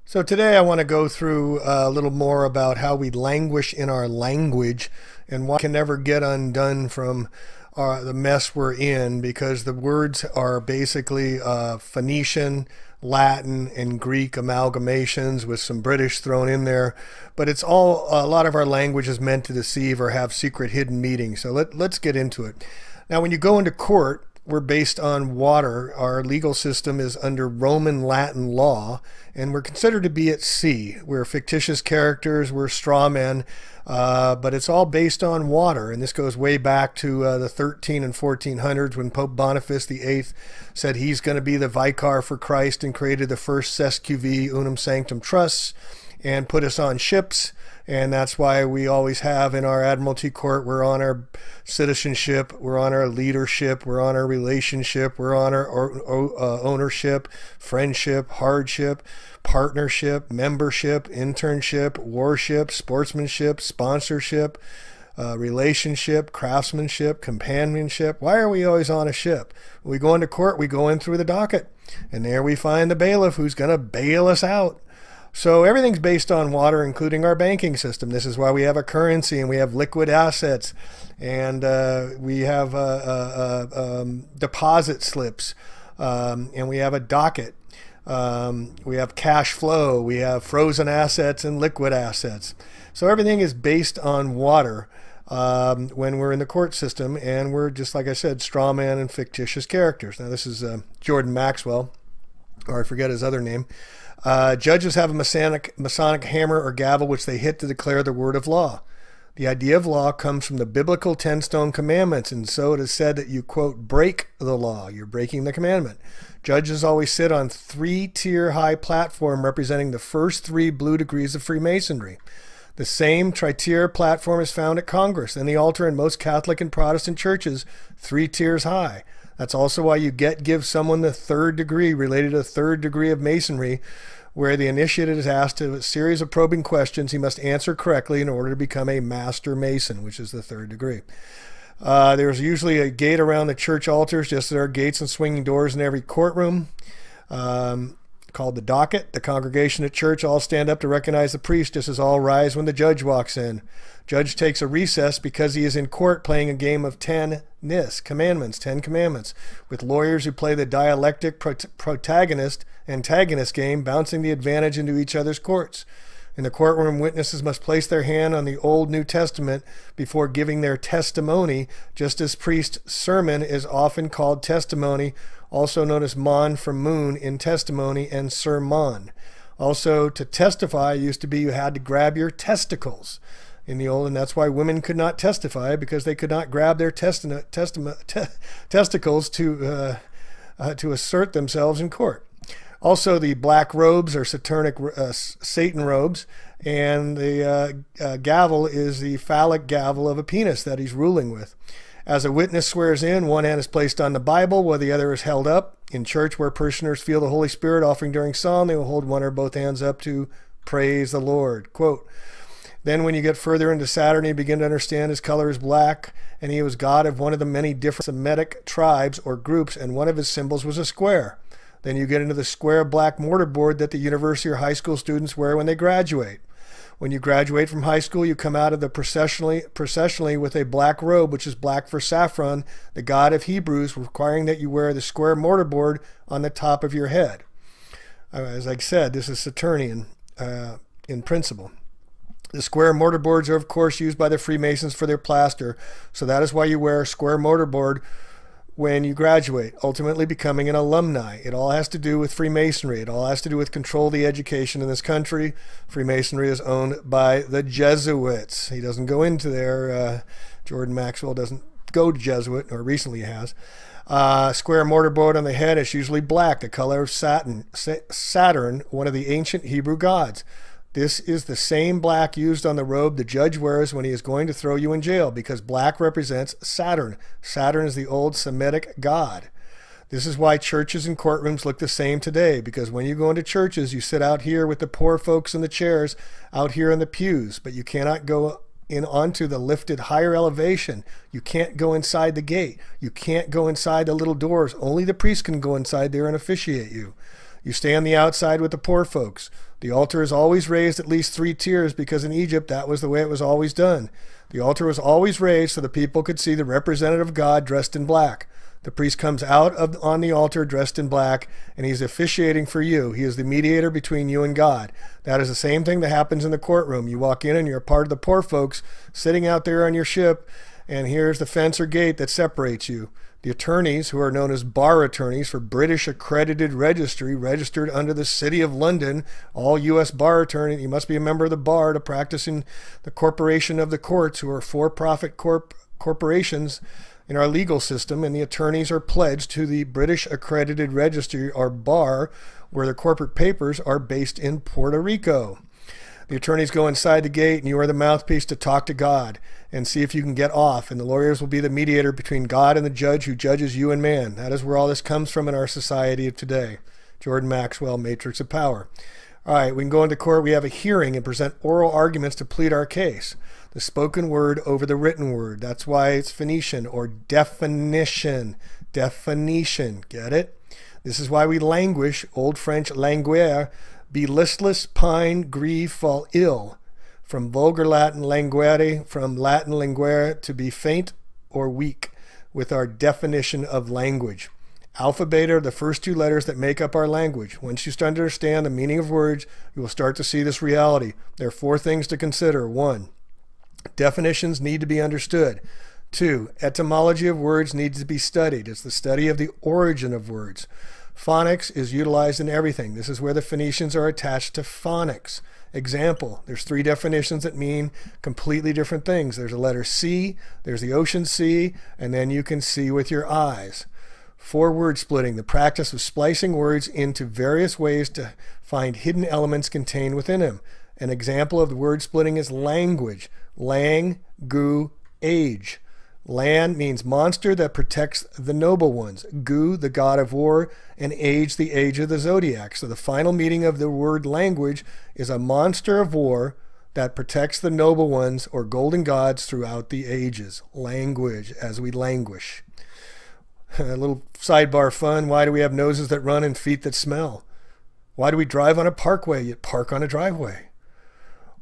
So today I want to go through a little more about how we languish in our language and why we can never get undone from the mess we're in, because the words are basically Phenician, Latin, and Greek amalgamations with some British thrown in there. But it's all, a lot of our language is meant to deceive or have secret hidden meanings. So let's get into it. Now, when you go into court, we're based on water. Our legal system is under Roman Latin law, and we're considered to be at sea. We're fictitious characters, we're straw men, but it's all based on water. And this goes way back to the 13 and 1400s when Pope Boniface VIII said he's going to be the vicar for Christ and created the first SQV, Unum Sanctum Trusts, and put us on ships. And that's why we always have in our Admiralty Court, we're on our citizenship, we're on our leadership, we're on our relationship, we're on our ownership, friendship, hardship, partnership, membership, internship, warship, sportsmanship, sponsorship, relationship, craftsmanship, companionship. Why are we always on a ship? When we go into court, we go in through the docket, and there we find the bailiff who's going to bail us out. So everything's based on water, including our banking system. This is why we have a currency and we have liquid assets, and we have deposit slips, and we have a docket. We have cash flow. We have frozen assets and liquid assets. So everything is based on water when we're in the court system, and we're, just like I said, straw man and fictitious characters. Now, this is Jordan Maxwell, or I forget his other name. Judges have a Masonic hammer or gavel which they hit to declare the word of law. The idea of law comes from the biblical 10 stone commandments, and so it is said that you, quote, break the law. You're breaking the commandment. Judges always sit on 3-tier high platform representing the first 3 blue degrees of Freemasonry. The same tri-tier platform is found at Congress and the altar in most Catholic and Protestant churches, 3 tiers high. That's also why you give someone the 3rd degree related to the 3rd degree of Masonry, where the initiate is asked a series of probing questions he must answer correctly in order to become a Master Mason, which is the 3rd degree. There's usually a gate around the church altars, just as there are gates and swinging doors in every courtroom, called the docket. The congregation at church all stand up to recognize the priest, just as all rise when the judge walks in. Judge takes a recess because he is in court playing a game of 10 commandments, with lawyers who play the dialectic protagonist-antagonist game, bouncing the advantage into each other's courts. In the courtroom, witnesses must place their hand on the Old New Testament before giving their testimony, just as priest's sermon is often called testimony, also known as mon from moon in testimony and sermon. Also, to testify used to be you had to grab your testicles in the old, and that's why women could not testify, because they could not grab their testicles to assert themselves in court. Also, the black robes are Satan robes, and the gavel is the phallic gavel of a penis that he's ruling with. As a witness swears in, one hand is placed on the Bible while the other is held up. In church, where parishioners feel the Holy Spirit offering during psalm, they will hold one or both hands up to praise the Lord. Quote, then when you get further into Saturn, you begin to understand his color is black, and he was God of one of the many different Semitic tribes or groups, and one of his symbols was a square. Then you get into the square black mortarboard that the university or high school students wear when they graduate. When you graduate from high school, you come out of the processionally with a black robe, which is black for Saffron, the god of Hebrews, requiring that you wear the square mortarboard on the top of your head. As I said, this is Saturnian in principle. The square mortarboards are, of course, used by the Freemasons for their plaster, so that is why you wear a square mortarboard when you graduate, ultimately becoming an alumni. It all has to do with Freemasonry. It all has to do with control of the education in this country. Freemasonry is owned by the Jesuits. He doesn't go into there. Jordan Maxwell doesn't go to Jesuit, or recently has. Square mortarboard on the head is usually black, the color of Saturn, one of the ancient Hebrew gods. This is the same black used on the robe the judge wears when he is going to throw you in jail, because black represents Saturn. Saturn is the old Semitic god. This is why churches and courtrooms look the same today, because when you go into churches, you sit out here with the poor folks in the chairs out here in the pews, but you cannot go in onto the lifted higher elevation. You can't go inside the gate. You can't go inside the little doors. Only the priest can go inside there and officiate you. You stay on the outside with the poor folks. The altar is always raised at least 3 tiers because in Egypt that was the way it was always done. The altar was always raised so the people could see the representative of God dressed in black. The priest comes out on the altar dressed in black, and he's officiating for you. He is the mediator between you and God. That is the same thing that happens in the courtroom. You walk in and you're a part of the poor folks sitting out there on your ship, and here's the fence or gate that separates you. The attorneys, who are known as bar attorneys for British accredited registry, registered under the City of London, all U.S. bar attorneys, you must be a member of the bar to practice in the corporation of the courts, who are for-profit corporations in our legal system, and the attorneys are pledged to the British accredited registry, or bar, where their corporate papers are based in Puerto Rico. The attorneys go inside the gate, and you are the mouthpiece to talk to God and see if you can get off. And the lawyers will be the mediator between God and the judge who judges you and man. That is where all this comes from in our society of today. Jordan Maxwell, Matrix of Power. All right, we can go into court. We have a hearing and present oral arguments to plead our case. The spoken word over the written word. That's why it's Phenician, or definition. Definition. Get it? This is why we languish, Old French languere, be listless, pine, grieve, fall ill. From vulgar Latin languere, from Latin languere, to be faint or weak, with our definition of language. Alpha, beta are the first 2 letters that make up our language. Once you start to understand the meaning of words, you will start to see this reality. There are 4 things to consider. 1, definitions need to be understood. 2, etymology of words needs to be studied. It's the study of the origin of words. Phonics is utilized in everything. This is where the Phoenicians are attached to phonics. Example, there's 3 definitions that mean completely different things. There's a letter C, there's the ocean C, and then you can see with your eyes. 4, word splitting, the practice of splicing words into various ways to find hidden elements contained within them. An example of the word splitting is language, lan-gu-age. Lan means monster that protects the noble ones. Gu, the god of war, and age, the age of the zodiac. So the final meaning of the word language is a monster of war that protects the noble ones, or golden gods, throughout the ages. Language, as we languish. A little sidebar fun. Why do we have noses that run and feet that smell? Why do we drive on a parkway yet park on a driveway?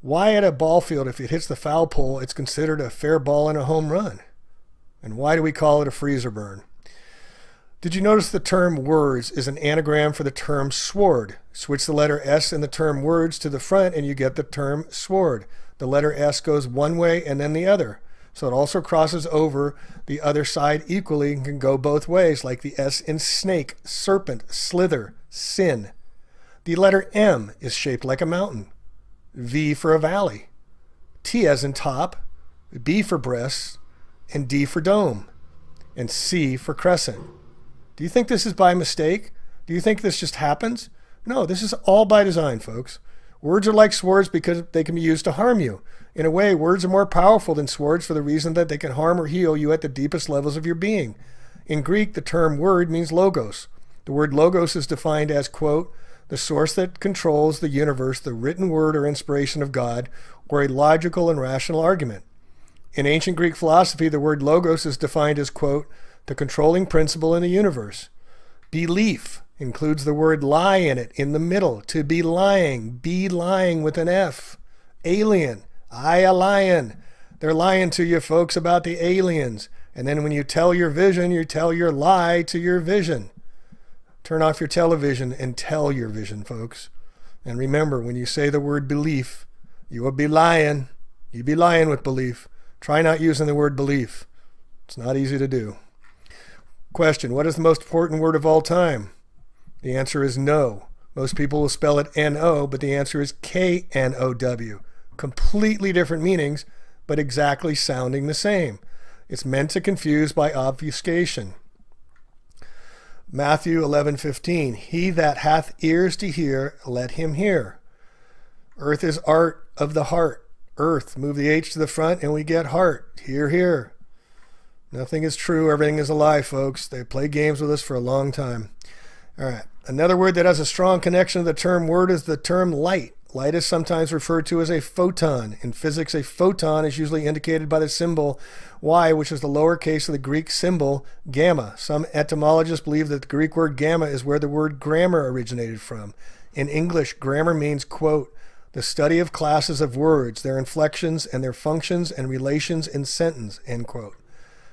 Why at a ball field, if it hits the foul pole, it's considered a fair ball and a home run? And why do we call it a freezer burn? Did you notice the term words is an anagram for the term sword? Switch the letter S in the term words to the front and you get the term sword. The letter S goes one way and then the other. So it also crosses over the other side equally and can go both ways, like the S in snake, serpent, slither, sin. The letter M is shaped like a mountain. V for a valley. T as in top, B for breasts, and D for dome, and C for crescent. Do you think this is by mistake? Do you think this just happens? No, this is all by design, folks. Words are like swords because they can be used to harm you. In a way, words are more powerful than swords for the reason that they can harm or heal you at the deepest levels of your being. In Greek, the term word means logos. The word logos is defined as, quote, the source that controls the universe, the written word or inspiration of God, or a logical and rational argument. In ancient Greek philosophy, the word logos is defined as, quote, the controlling principle in the universe. Belief includes the word lie in it, in the middle, to be lying with an F. Alien, a lion. They're lying to you folks about the aliens. And then when you tell your vision, you tell your lie to your vision. Turn off your television and tell your vision, folks. And remember, when you say the word belief, you will be lying. You be lying with belief. Try not using the word belief. It's not easy to do. Question, what is the most important word of all time? The answer is no. Most people will spell it N-O, but the answer is K-N-O-W. Completely different meanings, but exactly sounding the same. It's meant to confuse by obfuscation. Matthew 11:15, he that hath ears to hear, let him hear. Earth is art of the heart. Earth, move the H to the front and we get heart. Hear, hear. Nothing is true, everything is a lie, folks. They play games with us for a long time. All right, another word that has a strong connection to the term word is the term light. Light is sometimes referred to as a photon. In physics, a photon is usually indicated by the symbol Y, which is the lowercase of the Greek symbol gamma. Some etymologists believe that the Greek word gamma is where the word grammar originated from. In English, grammar means, quote, the study of classes of words, their inflections, and their functions and relations in sentence, end quote.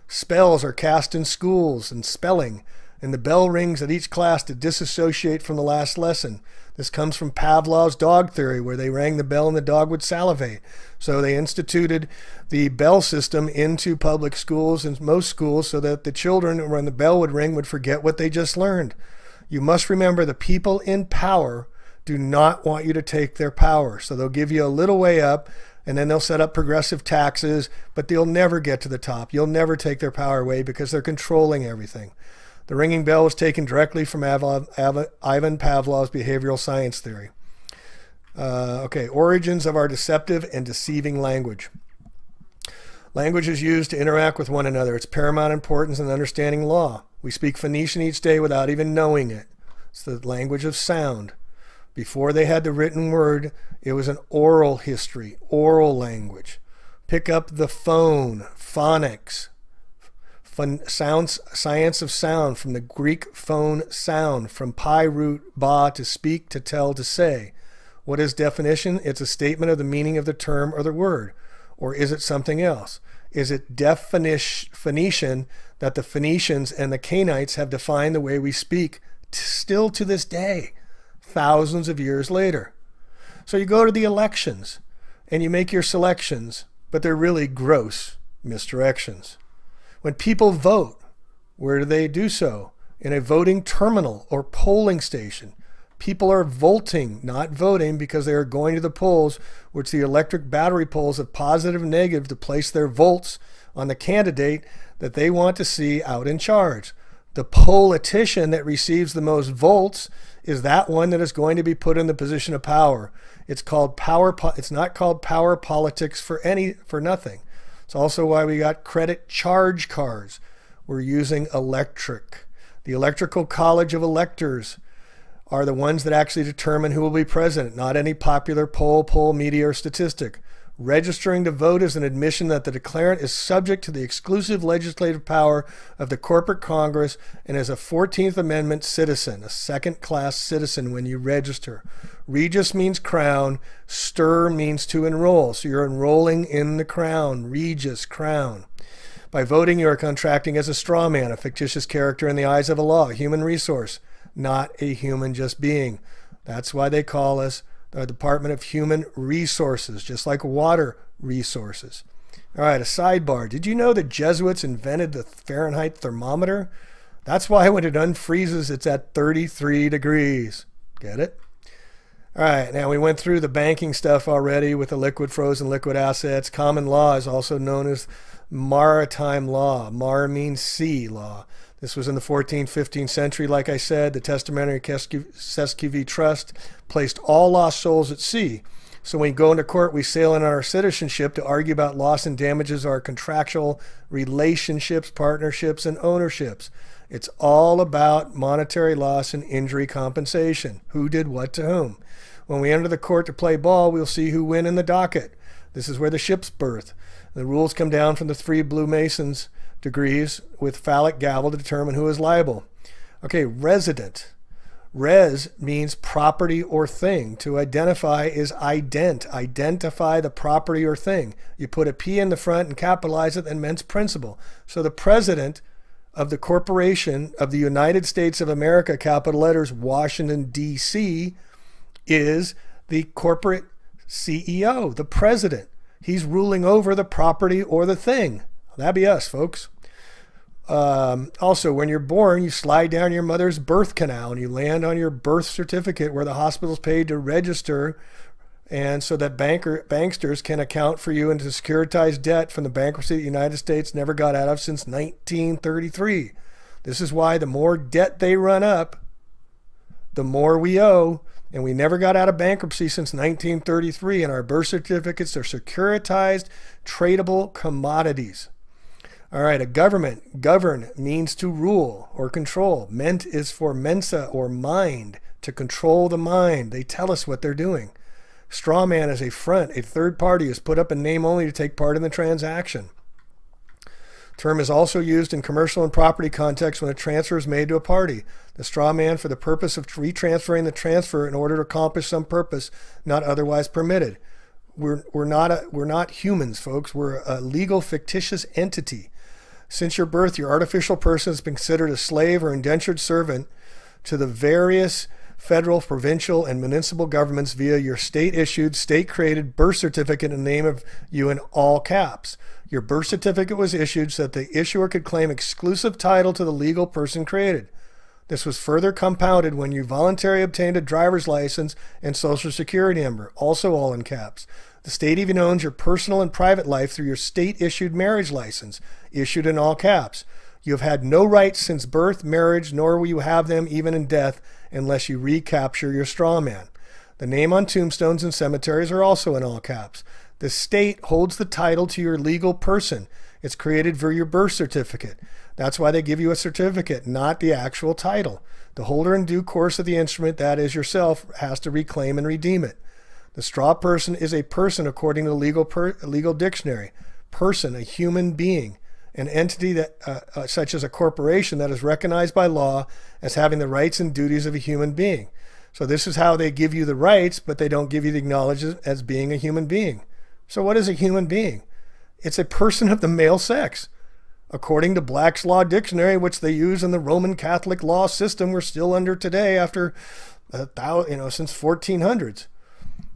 Spells are cast in schools and spelling, and the bell rings at each class to disassociate from the last lesson. This comes from Pavlov's dog theory, where they rang the bell and the dog would salivate. So they instituted the bell system into public schools and most schools so that the children, when the bell would ring, would forget what they just learned. You must remember the people in power do not want you to take their power. So they'll give you a little way up, and then they'll set up progressive taxes, but they'll never get to the top. You'll never take their power away because they're controlling everything. The ringing bell was taken directly from Ivan Pavlov's behavioral science theory. Okay, origins of our deceptive and deceiving language. Language is used to interact with one another. It's paramount importance in understanding law. We speak Phenician each day without even knowing it. It's the language of sound. Before they had the written word, it was an oral history, oral language. Pick up the phone, phonics. Science of sound, from the Greek phone, sound, from pi root ba, to speak, to tell, to say. What is definition? It's a statement of the meaning of the term or the word. Or is it something else? Is it Phoenician that the Phoenicians and the Canaanites have defined the way we speak still to this day, thousands of years later? So you go to the elections and you make your selections, but they're really gross misdirections. When people vote, where do they do so? In a voting terminal or polling station. People are voting, not voting, because they are going to the polls, which the electric battery polls of positive and negative, to place their votes on the candidate that they want to see out in charge. The politician that receives the most votes is that one that is going to be put in the position of power. It's called power. It's not called power politics for nothing. It's also why we got credit charge cards. We're using electric. The Electoral College of Electors are the ones that actually determine who will be president, not any popular poll, media, or statistic. Registering to vote is an admission that the declarant is subject to the exclusive legislative power of the corporate Congress and is a 14th Amendment citizen, a second-class citizen when you register. Regis means crown, stir means to enroll, so you're enrolling in the crown, regis, crown. By voting, you are contracting as a straw man, a fictitious character in the eyes of a law, a human resource, not a human just being. That's why they call us the Department of Human Resources, just like water resources. All right, a sidebar. Did you know the Jesuits invented the Fahrenheit thermometer? That's why when it unfreezes, it's at 33 degrees. Get it? All right, now we went through the banking stuff already with the liquid, frozen, liquid assets. Common law is also known as maritime law. Mar means sea law. This was in the 14th, 15th century. Like I said, the Testamentary Cesquive Trust placed all lost souls at sea. So when we go into court, we sail in on our citizenship to argue about loss and damages of our contractual relationships, partnerships, and ownerships. It's all about monetary loss and injury compensation. Who did what to whom? When we enter the court to play ball, we'll see who win in the docket. This is where the ship's birth. The rules come down from the 3 Blue Masons degrees with phallic gavel to determine who is liable. Okay, resident. Res means property or thing. To identify is ident. Identify the property or thing. You put a P in the front and capitalize it and means principal. So the president of the Corporation of the United States of America, capital letters, Washington, D.C., is the corporate CEO, the president. He's ruling over the property or the thing. That'd be us, folks. Also, when you're born, you slide down your mother's birth canal and you land on your birth certificate where the hospital's paid to register, and so that banksters can account for you into securitized debt from the bankruptcy the United States never got out of since 1933. This is why the more debt they run up, the more we owe, and we never got out of bankruptcy since 1933, and our birth certificates are securitized, tradable commodities. All right, a government. Govern means to rule or control. Ment is for mensa or mind, to control the mind. They tell us what they're doing. Straw man is a front. A third party is put up in name only to take part in the transaction. Term is also used in commercial and property contexts when a transfer is made to a party. The straw man for the purpose of retransferring the transfer in order to accomplish some purpose not otherwise permitted. We're not humans, folks. We're a legal fictitious entity. Since your birth, your artificial person has been considered a slave or indentured servant to the various federal, provincial, and municipal governments via your state-issued, state-created birth certificate in the name of you in all caps. Your birth certificate was issued so that the issuer could claim exclusive title to the legal person created. This was further compounded when you voluntarily obtained a driver's license and social security number, also all in caps. The state even owns your personal and private life through your state-issued marriage license, issued in all caps. You have had no rights since birth, marriage, nor will you have them even in death unless you recapture your straw man. The name on tombstones and cemeteries are also in all caps. The state holds the title to your legal person. It's created for your birth certificate. That's why they give you a certificate, not the actual title. The holder in due course of the instrument, that is yourself, has to reclaim and redeem it. The straw person is a person according to the legal dictionary. Person, a human being. An entity that, such as a corporation that is recognized by law as having the rights and duties of a human being. So this is how they give you the rights, but they don't give you the acknowledgement as being a human being. So what is a human being? It's a person of the male sex. According to Black's Law Dictionary, which they use in the Roman Catholic law system we're still under today after, since 1400s.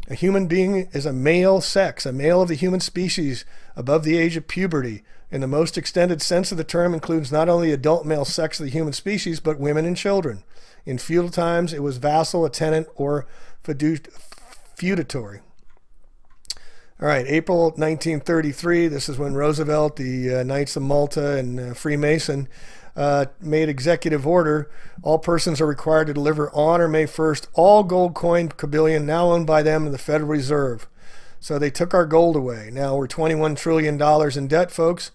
A human being is a male sex, a male of the human species above the age of puberty. In the most extended sense of the term includes not only adult male sex of the human species, but women and children. In feudal times, it was vassal, a tenant, or feudatory. All right, April 1933, this is when Roosevelt, the Knights of Malta, and Freemason made executive order. All persons are required to deliver on or May 1st all gold coin bullion now owned by them in the Federal Reserve. So they took our gold away. Now we're $21 trillion in debt, folks.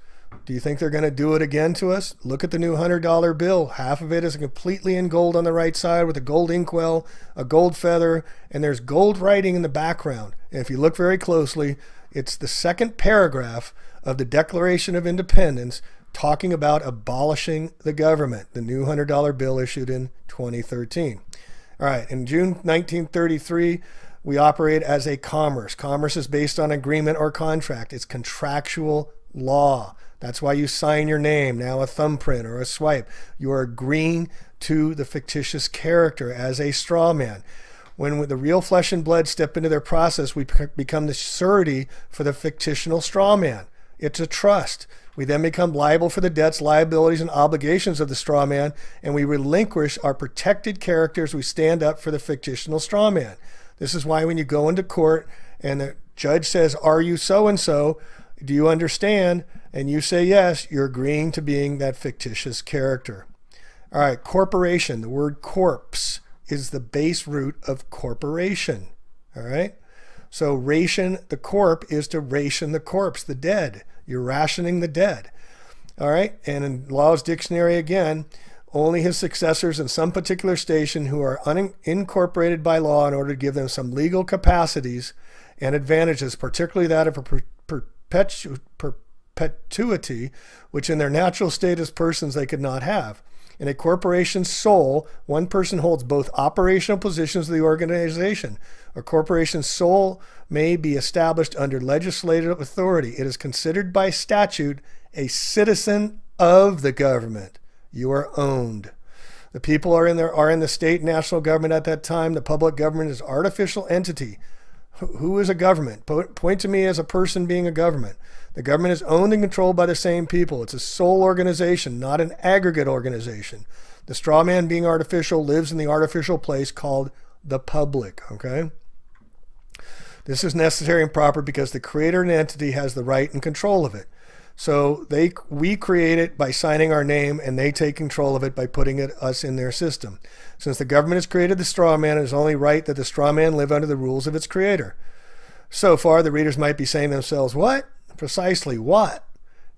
Do you think they're going to do it again to us? Look at the new $100 bill. Half of it is completely in gold on the right side with a gold inkwell, a gold feather, and there's gold writing in the background. And if you look very closely, it's the second paragraph of the Declaration of Independence talking about abolishing the government, the new $100 bill issued in 2013. All right, in June 1933, we operate as a commerce. Commerce is based on agreement or contract. It's contractual law. That's why you sign your name, now a thumbprint or a swipe. You are agreeing to the fictitious character as a straw man. When the real flesh and blood step into their process, we become the surety for the fictional straw man. It's a trust. We then become liable for the debts, liabilities, and obligations of the straw man, and we relinquish our protected characters. We stand up for the fictional straw man. This is why when you go into court and the judge says, "Are you so-and-so? Do you understand?" and you say yes, you're agreeing to being that fictitious character. All right, corporation. The word corpse is the base root of corporation. All right? So ration the corp is to ration the corpse, the dead. You're rationing the dead. All right? And in Law's Dictionary again, only his successors in some particular station who are unincorporated by law in order to give them some legal capacities and advantages, particularly that of a perpetuity, which in their natural state as persons they could not have. In a corporation's soul, one person holds both operational positions of the organization. A corporation's soul may be established under legislative authority. It is considered by statute a citizen of the government. You are owned. The people are in the state and national government at that time. The public government is an artificial entity. Who is a government? Point to me as a person being a government. The government is owned and controlled by the same people. It's a sole organization, not an aggregate organization. The straw man, being artificial, lives in the artificial place called the public. Okay? This is necessary and proper because the creator and entity has the right and control of it. So we create it by signing our name, and they take control of it by putting us in their system. Since the government has created the straw man, it is only right that the straw man live under the rules of its creator. So far, the readers might be saying to themselves, what? Precisely, watt.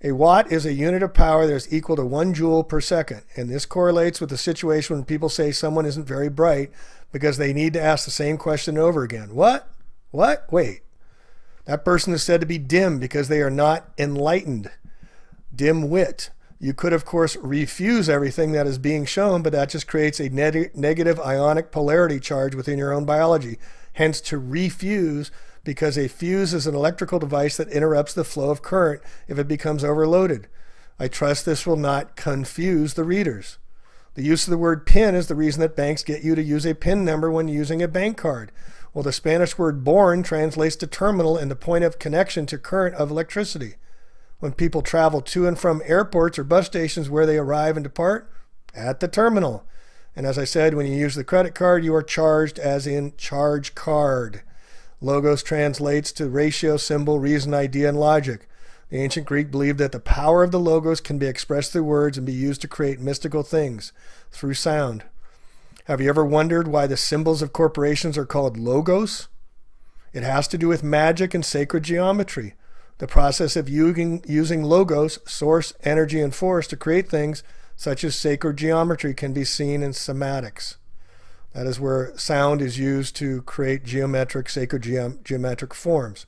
A watt is a unit of power that is equal to 1 joule per second. And this correlates with the situation when people say someone isn't very bright because they need to ask the same question over again. What? What? Wait. That person is said to be dim because they are not enlightened. Dim-wit. You could, of course, refuse everything that is being shown, but that just creates a negative ionic polarity charge within your own biology. Hence, to refuse, because a fuse is an electrical device that interrupts the flow of current if it becomes overloaded. I trust this will not confuse the readers. The use of the word PIN is the reason that banks get you to use a PIN number when using a bank card. Well, the Spanish word born translates to terminal and the point of connection to current of electricity. When people travel to and from airports or bus stations, where they arrive and depart? At the terminal. And as I said, when you use the credit card, you are charged, as in charge card. Logos translates to ratio, symbol, reason, idea, and logic. The ancient Greek believed that the power of the logos can be expressed through words and be used to create mystical things through sound. Have you ever wondered why the symbols of corporations are called logos? It has to do with magic and sacred geometry. The process of using logos, source, energy, and force to create things such as sacred geometry can be seen in somatics. That is where sound is used to create geometric, sacred geometric forms.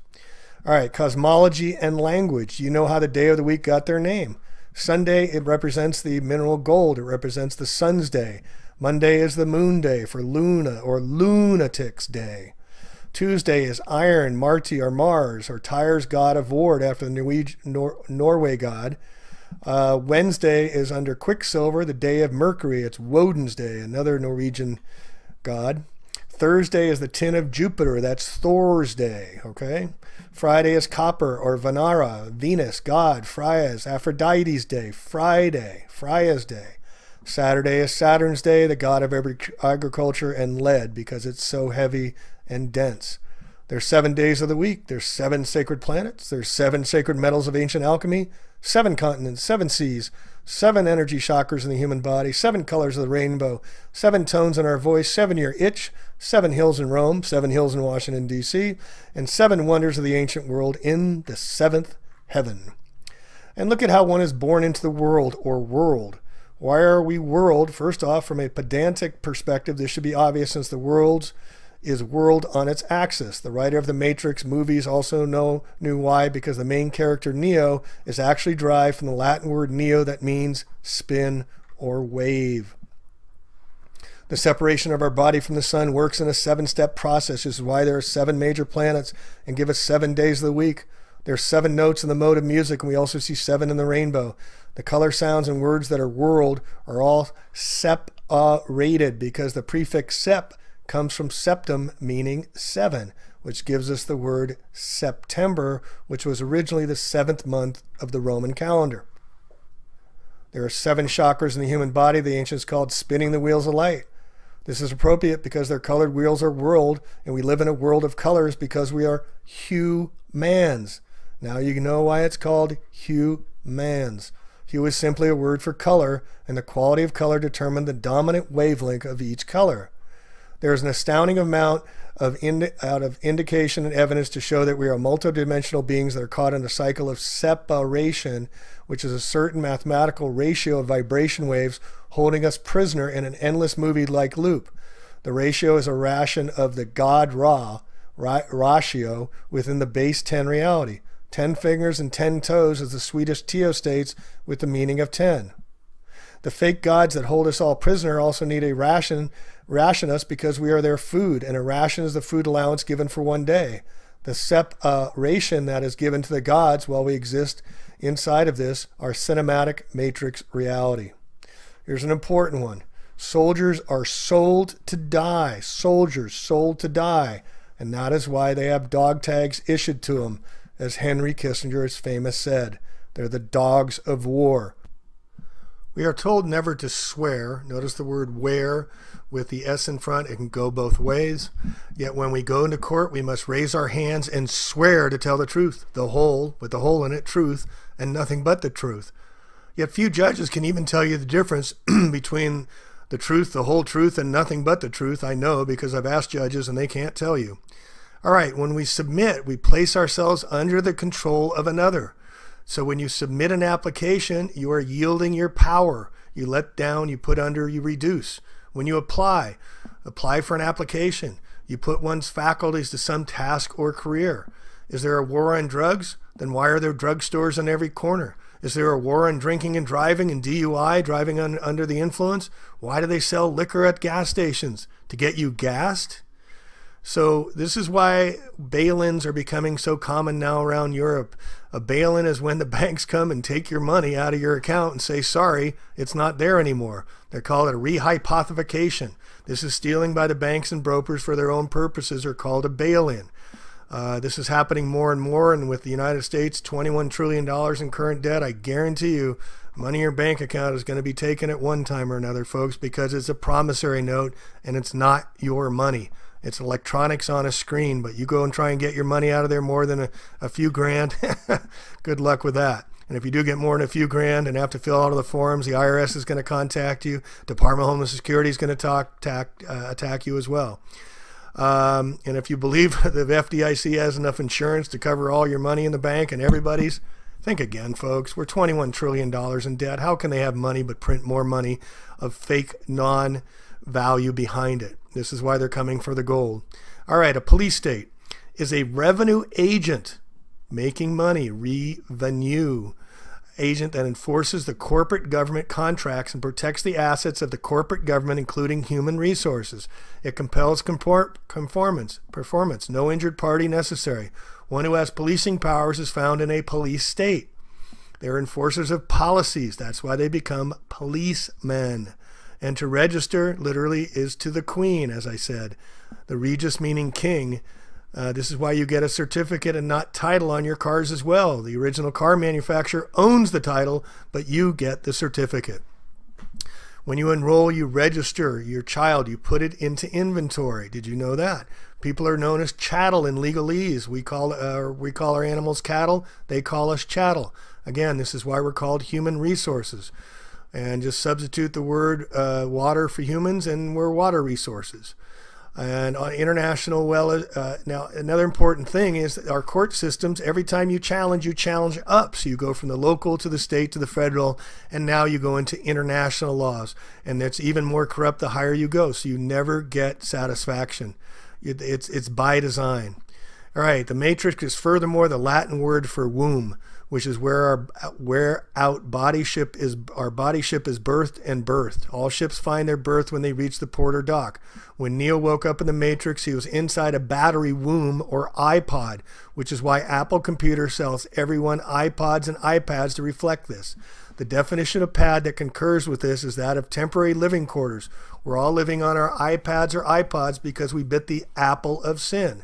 All right, cosmology and language. You know how the day of the week got their name. Sunday, it represents the mineral gold. It represents the sun's day. Monday is the moon day for Luna or Lunatic's day. Tuesday is iron, Marti or Mars, or Tyre's god of war after the Norway god. Wednesday is under Quicksilver, the day of Mercury. It's Woden's day, another Norwegian god. Thursday is the tin of Jupiter. That's Thor's day, okay? Friday is copper or Venera, Venus, god. Freya's, Aphrodite's day. Friday, Freya's day. Saturday is Saturn's day, the god of agriculture and lead, because it's so heavy and dense. There's 7 days of the week. There's 7 sacred planets. There's 7 sacred metals of ancient alchemy, 7 continents, 7 seas, 7 energy chakras in the human body, 7 colors of the rainbow, 7 tones in our voice, 7-year itch, 7 hills in Rome, 7 hills in Washington, D.C., and 7 wonders of the ancient world in the 7th heaven. And look at how one is born into the world, or world. Why are we world? First off, from a pedantic perspective, this should be obvious, since the world is world on its axis. The writer of the Matrix movies also knew why, because the main character Neo is actually derived from the Latin word neo, that means spin or wave. The separation of our body from the sun works in a 7-step process. This is why there are 7 major planets and give us 7 days of the week. There's 7 notes in the mode of music, and we also see 7 in the rainbow. The color, sounds, and words that are world are all separated, because the prefix sep comes from septum, meaning 7, which gives us the word September, which was originally the 7th month of the Roman calendar. There are 7 chakras in the human body. The ancients called spinning the wheels of light. This is appropriate because their colored wheels are world, and we live in a world of colors because we are humans. Now you know why it's called humans. Hue is simply a word for color, and the quality of color determines the dominant wavelength of each color. There is an astounding amount of indication and evidence to show that we are multidimensional beings that are caught in a cycle of separation, which is a certain mathematical ratio of vibration waves holding us prisoner in an endless movie-like loop. The ratio is a ration of the God ratio within the base 10 reality. 10 fingers and 10 toes, as the Swedish Teo states, with the meaning of 10. The fake gods that hold us all prisoner also need a ration us because we are their food, and a ration is the food allowance given for 1 day. The separation that is given to the gods while we exist inside of this are cinematic matrix reality. Here's an important one. Soldiers are sold to die. Soldiers sold to die. And that is why they have dog tags issued to them, as Henry Kissinger has famous said. They're the dogs of war. We are told never to swear. Notice the word "where" with the S in front. It can go both ways. Yet when we go into court, we must raise our hands and swear to tell the truth, the whole, with the hole in it, truth, and nothing but the truth. Yet few judges can even tell you the difference between the truth, the whole truth, and nothing but the truth. I know, because I've asked judges and they can't tell you. All right, when we submit, we place ourselves under the control of another. So when you submit an application, you are yielding your power. You let down, you put under, you reduce. When you apply for an application, You put one's faculties to some task or career. Is there a war on drugs? Then why are there drugstores on every corner? Is there a war on drinking and driving and DUI, driving under the influence? Why do they sell liquor at gas stations? To get you gassed? So this is why bail-ins are becoming so common now around Europe. A bail-in is when the banks come and take your money out of your account and say, sorry, it's not there anymore. They're called a rehypothecation. This is stealing by the banks and brokers for their own purposes, or called a bail-in. This is happening more and more, and with the United States, $21 trillion in current debt, I guarantee you money in your bank account is going to be taken at one time or another, folks, because it's a promissory note and it's not your money. It's electronics on a screen, but you go and try and get your money out of there more than a few grand, good luck with that. And if you do get more than a few grand and have to fill out all the forms, the IRS is going to contact you. Department of Homeland Security is going to attack you as well. And if you believe the FDIC has enough insurance to cover all your money in the bank and everybody's, think again, folks. We're $21 trillion in debt. How can they have money but print more money of fake non-value behind it? This is why they're coming for the gold. All right, a police state is a revenue agent making money, revenue agent that enforces the corporate government contracts and protects the assets of the corporate government, including human resources. It compels performance, no injured party necessary. One who has policing powers is found in a police state. They're enforcers of policies. That's why they become policemen. And to register literally is to the queen, as I said. The regis meaning king. This is why you get a certificate and not title on your cars as well. The original car manufacturer owns the title, but you get the certificate. When you enroll, you register your child. You put it into inventory. Did you know that? People are known as chattel in legalese. We call our animals cattle. They call us chattel. Again, this is why we're called human resources. And just substitute the word water for humans, and we're water resources. And on international, now another important thing is that our court systems, every time you challenge up. So you go from the local to the state to the federal, and now you go into international laws. And that's even more corrupt the higher you go. So you never get satisfaction. It's by design. All right, the matrix is furthermore the Latin word for womb, which is where our body ship is birthed and birthed. All ships find their birth when they reach the port or dock. When Neo woke up in the Matrix, he was inside a battery womb or iPod, which is why Apple Computer sells everyone iPods and iPads to reflect this. The definition of pad that concurs with this is that of temporary living quarters. We're all living on our iPads or iPods because we bit the apple of sin.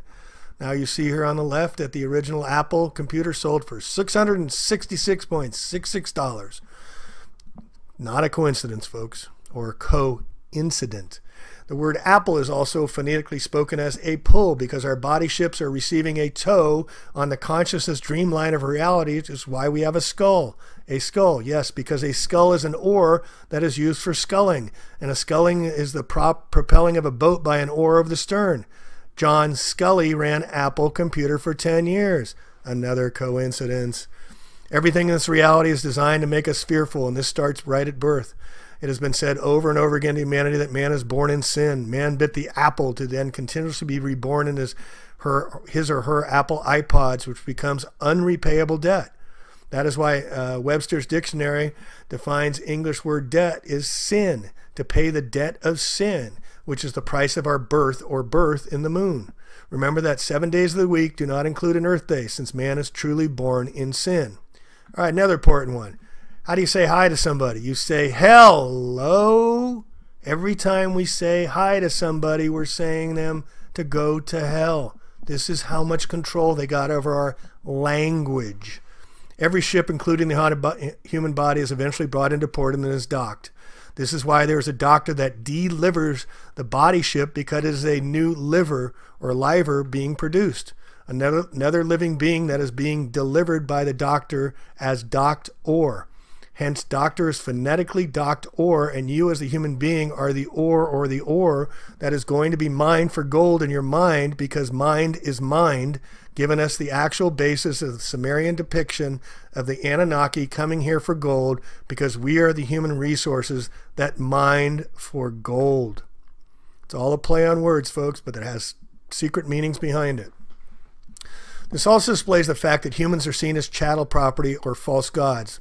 Now you see here on the left that the original Apple computer sold for $666.66. Not a coincidence, folks, or coincident. The word apple is also phonetically spoken as a pull because our body ships are receiving a tow on the consciousness dreamline of reality, which is why we have a skull. A skull, yes, because a skull is an oar that is used for sculling, and a sculling is the propelling of a boat by an oar of the stern. John Scully ran Apple Computer for 10 years. Another coincidence. Everything in this reality is designed to make us fearful, and this starts right at birth. It has been said over and over again to humanity that man is born in sin. Man bit the apple to then continuously be reborn in his or her Apple iPods, which becomes unrepayable debt. That is why Webster's dictionary defines English word debt is sin, to pay the debt of sin, which is the price of our birth or birth in the moon. Remember that 7 days of the week do not include an earth day, since man is truly born in sin. All right, another important one. How do you say hi to somebody? You say hello. Every time we say hi to somebody, we're saying them to go to hell. This is how much control they got over our language. Every ship, including the human body, is eventually brought into port and then is docked. This is why there's a doctor that delivers the body ship, because it is a new liver or liver being produced. Another living being that is being delivered by the doctor as docked ore. Hence, doctor is phonetically docked ore, and you as a human being are the ore or the ore that is going to be mined for gold in your mind, because mind is mind, giving us the actual basis of the Sumerian depiction of the Anunnaki coming here for gold, because we are the human resources that mined for gold. It's all a play on words, folks, but it has secret meanings behind it. This also displays the fact that humans are seen as chattel property or false gods.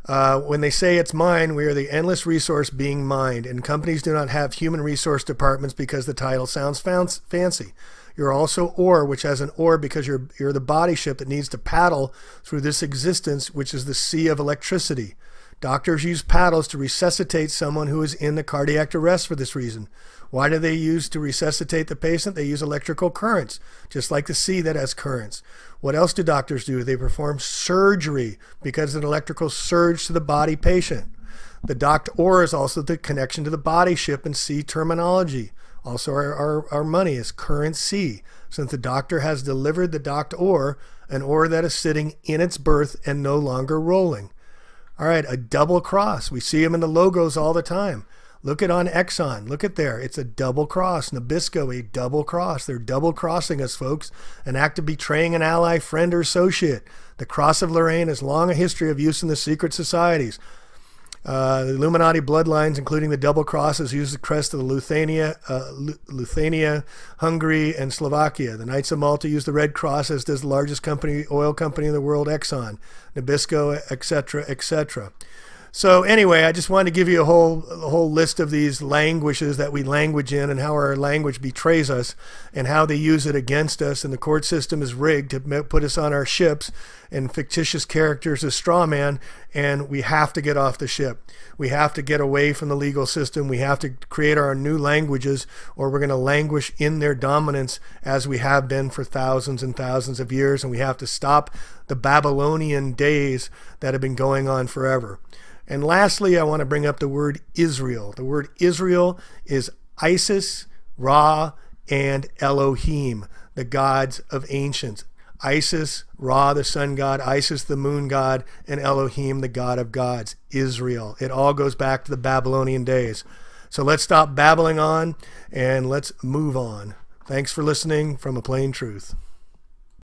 When they say it's mine, we are the endless resource being mined, and companies do not have human resource departments because the title sounds fancy. You're also ore, which has an oar because you're the body ship that needs to paddle through this existence, which is the sea of electricity. Doctors use paddles to resuscitate someone who is in the cardiac arrest for this reason. Why do they use to resuscitate the patient? They use electrical currents, just like the sea that has currents. What else do doctors do? They perform surgery because of an electrical surge to the body patient. The docked oar is also the connection to the body ship and sea terminology. Also, our money is currency, since the doctor has delivered the docked oar, an oar that is sitting in its berth and no longer rolling. All right, a double cross. We see them in the logos all the time. Look at on Exxon. Look at there. It's a double cross. Nabisco, a double cross. They're double crossing us, folks. An act of betraying an ally, friend, or associate. The cross of Lorraine has long a history of use in the secret societies. The Illuminati bloodlines, including the double crosses, use the crest of the Lithuania, Hungary, and Slovakia. The Knights of Malta use the red cross, as does the largest oil company in the world, Exxon, Nabisco, etc., etc. So anyway, I just wanted to give you a whole list of these languishes that we language in and how our language betrays us and how they use it against us. And the court system is rigged to put us on our ships and fictitious characters as straw man. And we have to get off the ship. We have to get away from the legal system. We have to create our new languages, or we're going to languish in their dominance as we have been for thousands and thousands of years. And we have to stop the Babylonian days that have been going on forever. And lastly, I want to bring up the word Israel. The word Israel is Isis, Ra, and Elohim, the gods of ancients. Isis, Ra, the sun god, Isis, the moon god, and Elohim, the god of gods. Israel. It all goes back to the Babylonian days. So let's stop babbling on and let's move on. Thanks for listening from A Plain Truth.